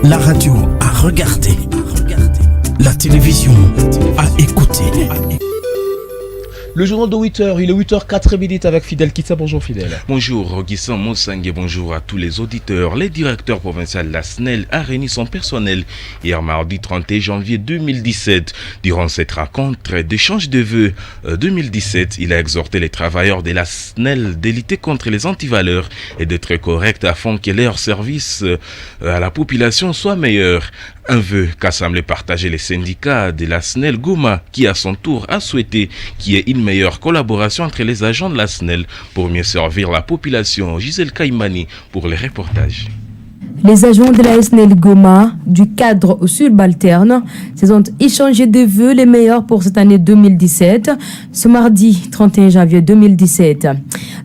La radio à regarder. La télévision à écouter. Le journal de 8h, il est 8h04 avec Fidèle Kitsa. Bonjour Fidèle. Bonjour Guissant Moussang et bonjour à tous les auditeurs. Les directeurs provinciaux de la SNEL a réuni son personnel hier mardi 31 janvier 2017. Durant cette rencontre d'échange de vœux 2017, il a exhorté les travailleurs de la SNEL de lutter contre les antivaleurs et d'être corrects afin que leur service à la population soit meilleur. Un vœu qu'a semblé partager les syndicats de la SNEL Goma qui à son tour a souhaité qu'il y ait une meilleure collaboration entre les agents de la SNEL pour mieux servir la population. Gisèle Kaimani pour les reportages. Les agents de la SNEL Goma, du cadre au subalterne, se sont échangés de vœux les meilleurs pour cette année 2017, ce mardi 31 janvier 2017.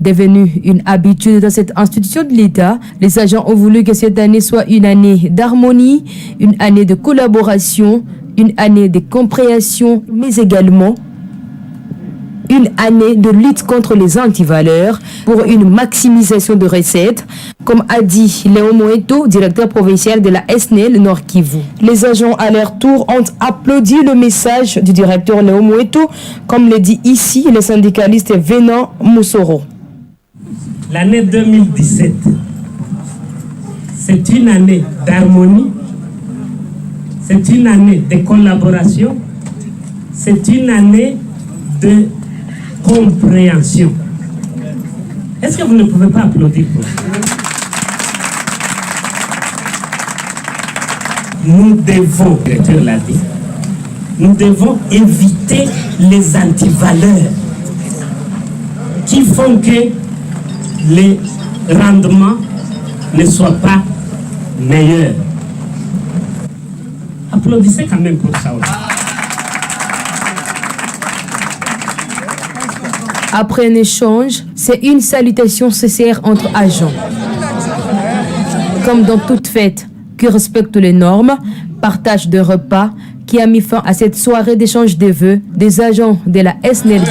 Devenu une habitude dans cette institution de l'État, les agents ont voulu que cette année soit une année d'harmonie, une année de collaboration, une année de compréhension, mais également une année de lutte contre les antivaleurs pour une maximisation de recettes, comme a dit Léon Moeto, directeur provincial de la SNEL Nord Kivu. Les agents à leur tour ont applaudi le message du directeur Léon Moeto, comme le dit ici le syndicaliste Venant Moussoro. L'année 2017, c'est une année d'harmonie, c'est une année de collaboration, c'est une année de compréhension. Est-ce que vous ne pouvez pas applaudir pour ça? Nous devons, le directeur l'a dit, nous devons éviter les antivaleurs qui font que les rendements ne soient pas meilleurs. Applaudissez quand même pour ça aussi. Après un échange, c'est une salutation sincère entre agents. Comme dans toute fête qui respecte les normes, partage de repas qui a mis fin à cette soirée d'échange de vœux des agents de la SNEL.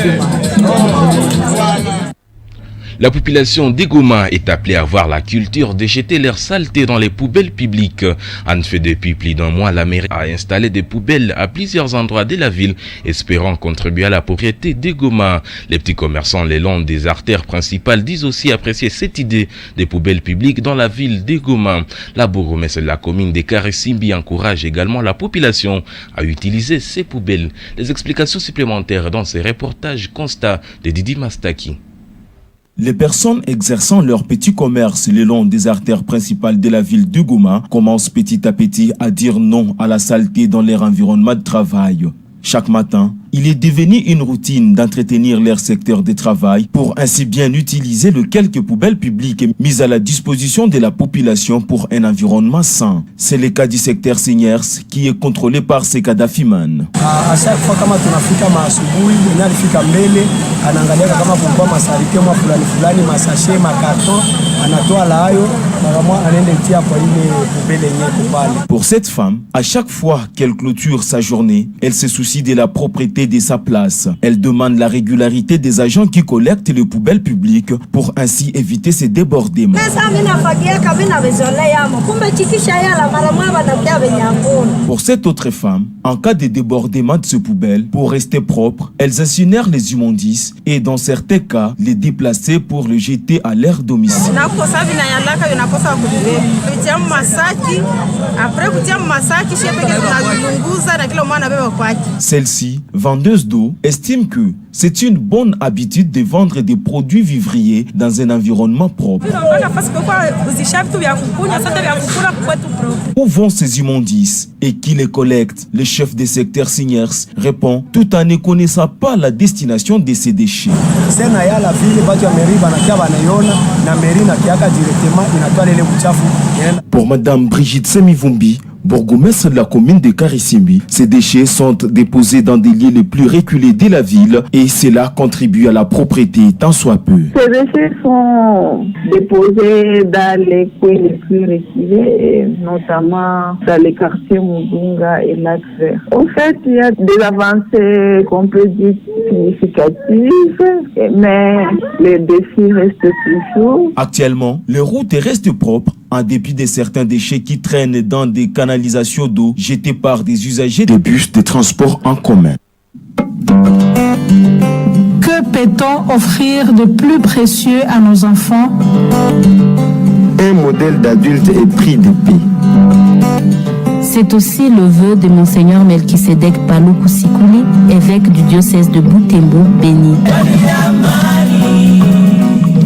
La population d'Egoma est appelée à avoir la culture de jeter leurs saletés dans les poubelles publiques. En fait, depuis plus d'un mois, la mairie a installé des poubelles à plusieurs endroits de la ville, espérant contribuer à la propriété d'Egoma. Les petits commerçants le long des artères principales disent aussi apprécier cette idée des poubelles publiques dans la ville d'Egoma. La bourgmestre de la commune de Karesimbi encourage également la population à utiliser ces poubelles. Les explications supplémentaires dans ces reportages constats de Didi Mastaki. Les personnes exerçant leur petit commerce le long des artères principales de la ville de Goma commencent petit à petit à dire non à la saleté dans leur environnement de travail. Chaque matin, il est devenu une routine d'entretenir leur secteur de travail pour ainsi bien utiliser les quelques poubelles publiques mises à la disposition de la population pour un environnement sain. C'est le cas du secteur Seniors qui est contrôlé par Sekadafi Man. À chaque fois kama tunafika maasubuhi inalifika mbele anaangalia kama kulikuwa masarike mwa fulani masashe makarton anatoa layo mara anaenda tia kwa ile poubelle yenyewe pale. Pour cette femme, à chaque fois qu'elle clôture sa journée, elle se soucie de la propreté de sa place. Elle demande la régularité des agents qui collectent les poubelles publiques pour ainsi éviter ces débordements. Pour cette autre femme, en cas de débordement de ces poubelles, pour rester propre, elles incinèrent les immondices et dans certains cas, les déplacer pour les jeter à leur domicile. Celle-ci, vendeuse d'eau, estime que c'est une bonne habitude de vendre des produits vivriers dans un environnement propre. Où vont ces immondices et qui les collecte? Le chef des secteurs Seniors répond tout en ne connaissant pas la destination de ces déchets. Pour Madame Brigitte Semivumbi, bourgmestre de la commune de Karesimbi, ces déchets sont déposés dans des lieux les plus reculés de la ville et cela contribue à la propreté tant soit peu. Ces déchets sont déposés dans les coins les plus reculés, notamment dans les quartiers Mudunga et Lac Vert. En fait, il y a des avancées qu'on peut dire significatives, mais les défis restent toujours. Actuellement, les routes restent propres en dépit de certains déchets qui traînent dans des canalisations d'eau jetées par des usagers des bus de transport en commun. Que peut-on offrir de plus précieux à nos enfants? Un modèle d'adulte épris de paix. C'est aussi le vœu de Monseigneur Melchisedek Paluku Sikuli, évêque du diocèse de Butembo, Béni.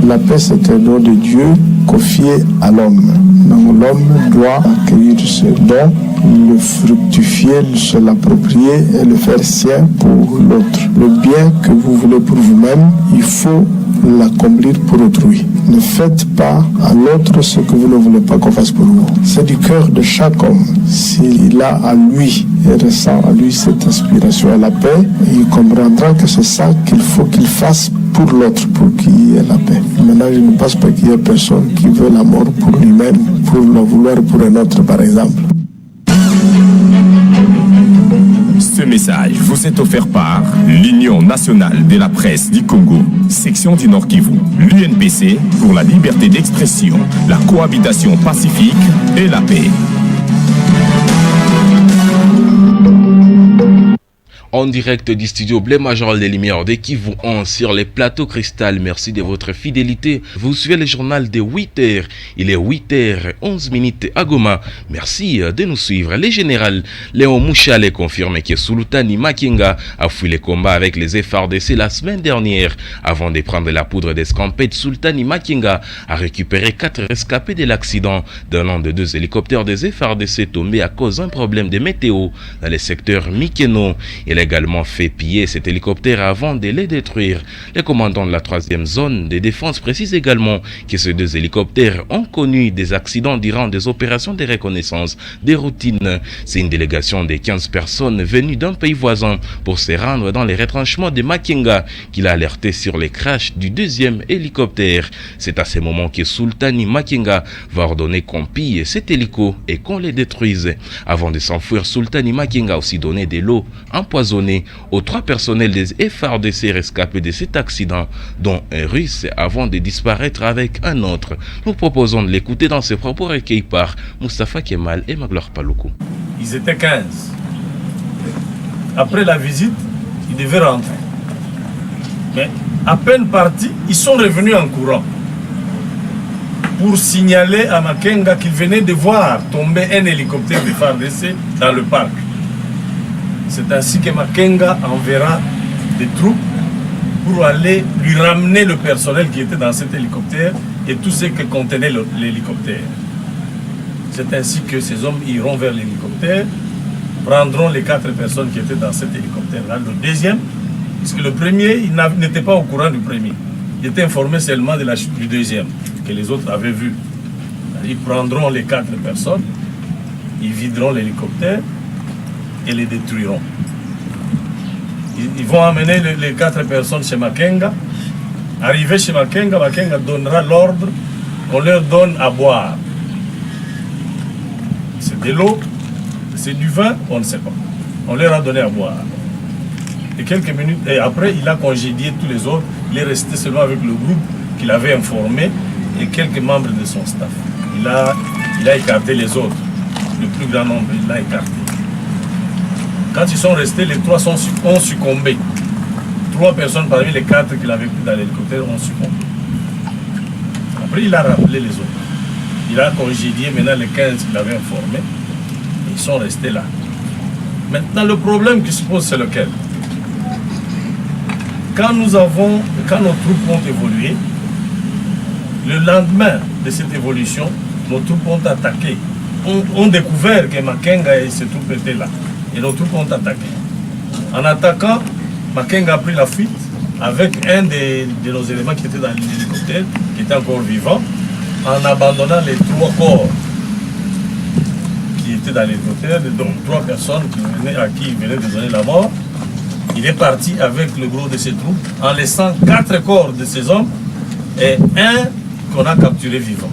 La paix, c'est un don de Dieu confié à l'homme. Donc l'homme doit accueillir ce don, le fructifier, se l'approprier et le faire sien pour l'autre. Le bien que vous voulez pour vous-même, il faut l'accomplir pour autrui. Ne faites pas à l'autre ce que vous ne voulez pas qu'on fasse pour vous. C'est du cœur de chaque homme. S'il a à lui et ressent à lui cette inspiration à la paix, il comprendra que c'est ça qu'il faut qu'il fasse pour l'autre, pour qu'il y ait la paix. Maintenant, je ne pense pas qu'il y ait personne qui veut la mort pour lui-même, pour le vouloir pour un autre, par exemple. Ce message vous est offert par l'Union nationale de la presse du Congo, section du Nord Kivu, l'UNPC pour la liberté d'expression, la cohabitation pacifique et la paix. En direct du studio Blé Major des Lumières de Kivu 11 sur les plateaux Cristal. Merci de votre fidélité. Vous suivez le journal de 8h. Il est 8h11 à Goma. Merci de nous suivre. Le général Léon Mouchale confirme que Sultani Makenga a fui les combats avec les FARDC la semaine dernière. Avant de prendre la poudre d'escampette, Sultani Makenga a récupéré 4 rescapés de l'accident d'un de 2 hélicoptères des FARDC tombés à cause d'un problème de météo dans le secteur Mikeno. Il a également fait piller cet hélicoptère avant de les détruire. Le commandant de la 3e zone de défense précise également que ces 2 hélicoptères ont connu des accidents durant des opérations de reconnaissance des routines. C'est une délégation de 15 personnes venues d'un pays voisin pour se rendre dans les retranchements de Makenga qu'il a alerté sur les crashs du 2e hélicoptère. C'est à ce moment que Sultani Makenga va ordonner qu'on pille cet hélico et qu'on les détruise. Avant de s'enfuir, Sultani Makenga a aussi donné de l'eau empoisonnée aux 3 personnels des FARDC rescapés de cet accident, dont un russe, avant de disparaître avec un autre. Nous proposons de l'écouter dans ses propos recueillis par Moustapha Kemal et Magloire Paluku. Ils étaient 15. Après la visite, ils devaient rentrer. Mais à peine partis, ils sont revenus en courant pour signaler à Makenga qu'il venait de voir tomber un hélicoptère de FARDC dans le parc. C'est ainsi que Makenga enverra des troupes pour aller lui ramener le personnel qui était dans cet hélicoptère et tout ce que contenait l'hélicoptère. C'est ainsi que ces hommes iront vers l'hélicoptère, prendront les 4 personnes qui étaient dans cet hélicoptère-là. Le deuxième, parce que le premier, il n'était pas au courant du premier. Il était informé seulement de la chute du deuxième, que les autres avaient vu. Ils prendront les 4 personnes, ils videront l'hélicoptère et les détruiront. Ils vont amener les 4 personnes chez Makenga. Arrivé chez Makenga, Makenga donnera l'ordre qu'on leur donne à boire. C'est de l'eau, c'est du vin, on ne sait pas. On leur a donné à boire. Et quelques minutes, et après, il a congédié tous les autres. Il est resté seulement avec le groupe qu'il avait informé et quelques membres de son staff. Il a écarté les autres. Le plus grand nombre, il l'a écarté. Quand ils sont restés, les 3 ont succombé. 3 personnes parmi les 4 qu'il avait pris dans l'hélicoptère ont succombé. Après, il a rappelé les autres. Il a congédié maintenant les 15 qu'il avait informés. Ils sont restés là. Maintenant, le problème qui se pose, c'est lequel? Quand nos troupes ont évolué, le lendemain de cette évolution, nos troupes ont attaqué. On découvert que Makenga et ses troupes étaient là. Et nos troupes ont attaqué. En attaquant, Makenga a pris la fuite avec un de nos éléments qui était dans l'hélicoptère, qui était encore vivant, en abandonnant les 3 corps qui étaient dans l'hélicoptère, donc 3 personnes à qui il venait de donner la mort. Il est parti avec le gros de ses troupes, en laissant 4 corps de ces hommes et un qu'on a capturé vivant,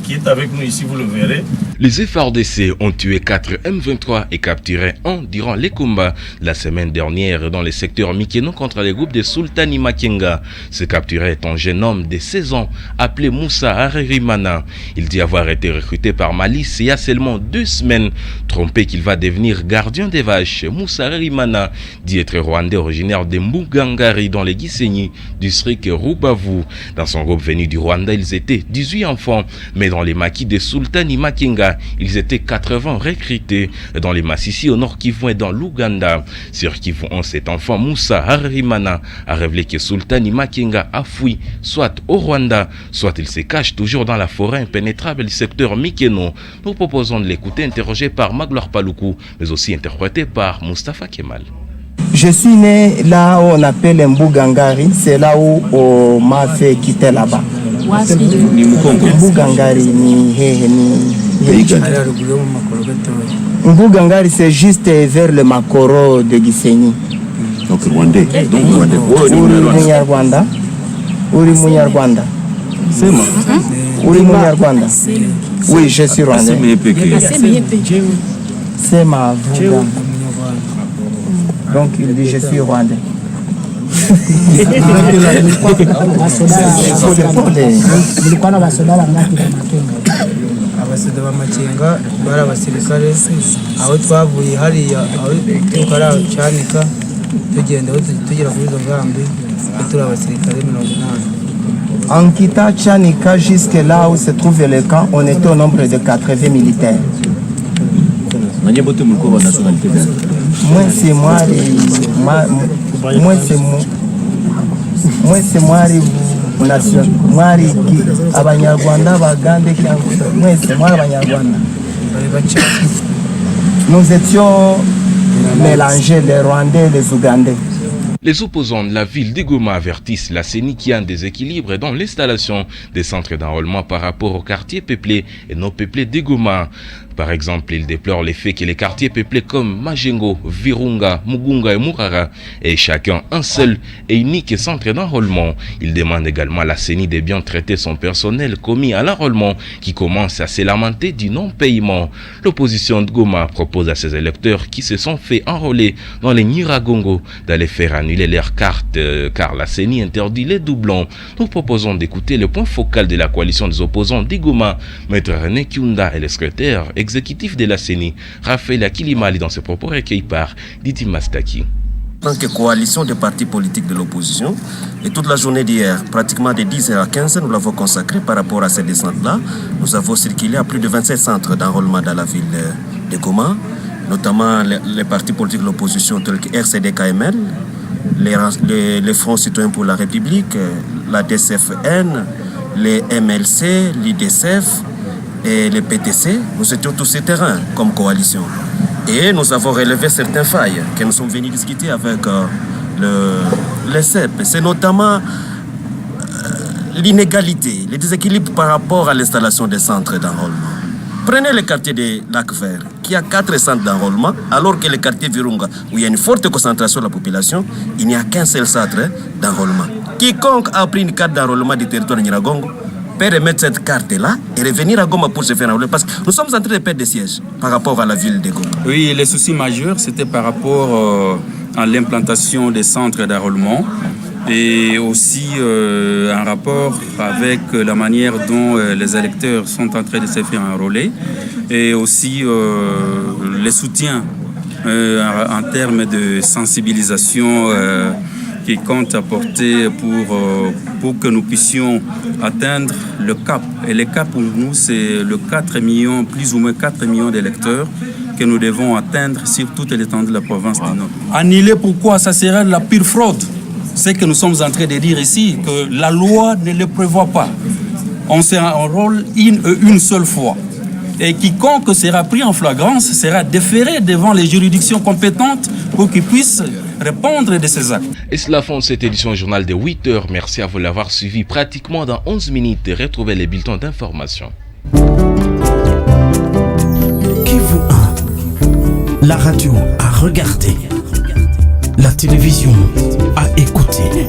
qui est avec nous ici, vous le verrez. Les FARDC ont tué 4 M23 et capturé 1 durant les combats la semaine dernière dans les secteurs Mikeno contre les groupes de Sultani Makenga. Ce capturé est un jeune homme de 16 ans appelé Moussa Harerimana. Il dit avoir été recruté par malice il y a seulement 2 semaines. Trompé qu'il va devenir gardien des vaches, Moussa Harerimana dit être rwandais originaire de Mbugangari dans les Gisenyi, district Rubavu. Dans son groupe venu du Rwanda, ils étaient 18 enfants, mais dans les maquis de Sultani Makenga, ils étaient 80 recrutés. Dans les Massissi au nord Kivu et dans l'Ouganda. Sur Kivu, cet enfant Moussa Harimana a révélé que Sultani Makenga a fui soit au Rwanda, soit il se cache toujours dans la forêt impénétrable du secteur Mikeno. Nous proposons de l'écouter interrogé par Magloire Paluku, mais aussi interprété par Mustafa Kemal. Je suis né là où on appelle Mbugangari, c'est là où on m'a fait quitter là-bas. Mbugangari Mbugangari c'est juste vers le Makoro de Gisenyi. Donc Rwandais. Uri Munyarwanda. C'est moi. Uri Munyarwanda. Oui, je suis rwandais. C'est ma Vuga. Donc il dit je suis rwandais. abasida b'amakenga bari abasirikare aho twavuye hariya aho tukara cyanika tugenda tugera kuri izo ngambi turi abasirikare 80. En quittant Tchanika jusque là où se trouve le camp, on était au nombre de 80 militaires. Moi c'est mwari abanyarwanda bagande mwese mwari abanyarwanda. Nous étions mélangés, les Rwandais et les Ougandais. Les opposants de la ville de Goma avertissent la CENI qu'il y a un déséquilibre dans l'installation des centres d'enrôlement par rapport aux quartiers peuplés et non peuplés de Goma. Par exemple, ils déplorent le fait que les quartiers peuplés comme Majengo, Virunga, Mugunga et Murara aient chacun un seul et unique centre d'enrôlement. Ils demandent également à la CENI de bien traiter son personnel commis à l'enrôlement qui commence à se lamenter du non-paiement. L'opposition de Goma propose à ses électeurs qui se sont fait enrôler dans les Nyiragongo d'aller faire annuler leurs cartes car la CENI interdit les doublons. Nous proposons d'écouter le point focal de la coalition des opposants de Goma, Maître René Kiunda et le secrétaire exécutif de la CENI, Raphaël Akilimali, dans ses propos recueillis par Didi Mastaki. En tant que coalition des partis politiques de l'opposition, et toute la journée d'hier, pratiquement de 10h à 15h, nous l'avons consacré par rapport à cette descente-là. Nous avons circulé à plus de 27 centres d'enrôlement dans la ville de Goma, notamment les partis politiques de l'opposition tels que RCD-KML, les Fronts citoyens pour la République, la DCFN, les MLC, l'IDCF et les PTC. Nous étions tous ces terrains comme coalition. Et nous avons relevé certaines failles que nous sommes venus discuter avec le CEP. C'est notamment l'inégalité, le déséquilibre par rapport à l'installation des centres d'enrôlement. Prenez le quartier de Lac-Vert, qui a 4 centres d'enrôlement, alors que le quartier Virunga, où il y a une forte concentration de la population, il n'y a qu'un seul centre d'enrôlement. Quiconque a pris une carte d'enrôlement du territoire de Nyiragongo peut remettre cette carte-là et revenir à Goma pour se faire enrôler, parce que nous sommes en train de perdre des sièges par rapport à la ville de Goma. Oui, les soucis majeurs, c'était par rapport à l'implantation des centres d'enrôlement et aussi en rapport avec la manière dont les électeurs sont en train de se faire enrôler et aussi les soutiens en termes de sensibilisation qui compte apporter pour que nous puissions atteindre le cap. Et le cap pour nous, c'est le 4 millions, plus ou moins 4 millions d'électeurs que nous devons atteindre sur toute l'étendue de la province du Nord. Annuler, pourquoi? Ça serait la pire fraude. C'est que nous sommes en train de dire ici, que la loi ne le prévoit pas. On s'enrôle une seule fois. Et quiconque sera pris en flagrance sera déféré devant les juridictions compétentes pour qu'ils puissent répondre de ces actes. Et cela fond cette édition journal de 8h. Merci à vous de l'avoir suivi pratiquement dans 11 minutes et retrouvez les bulletins d'information. Kivu 1, la radio à regarder, la télévision à écouter.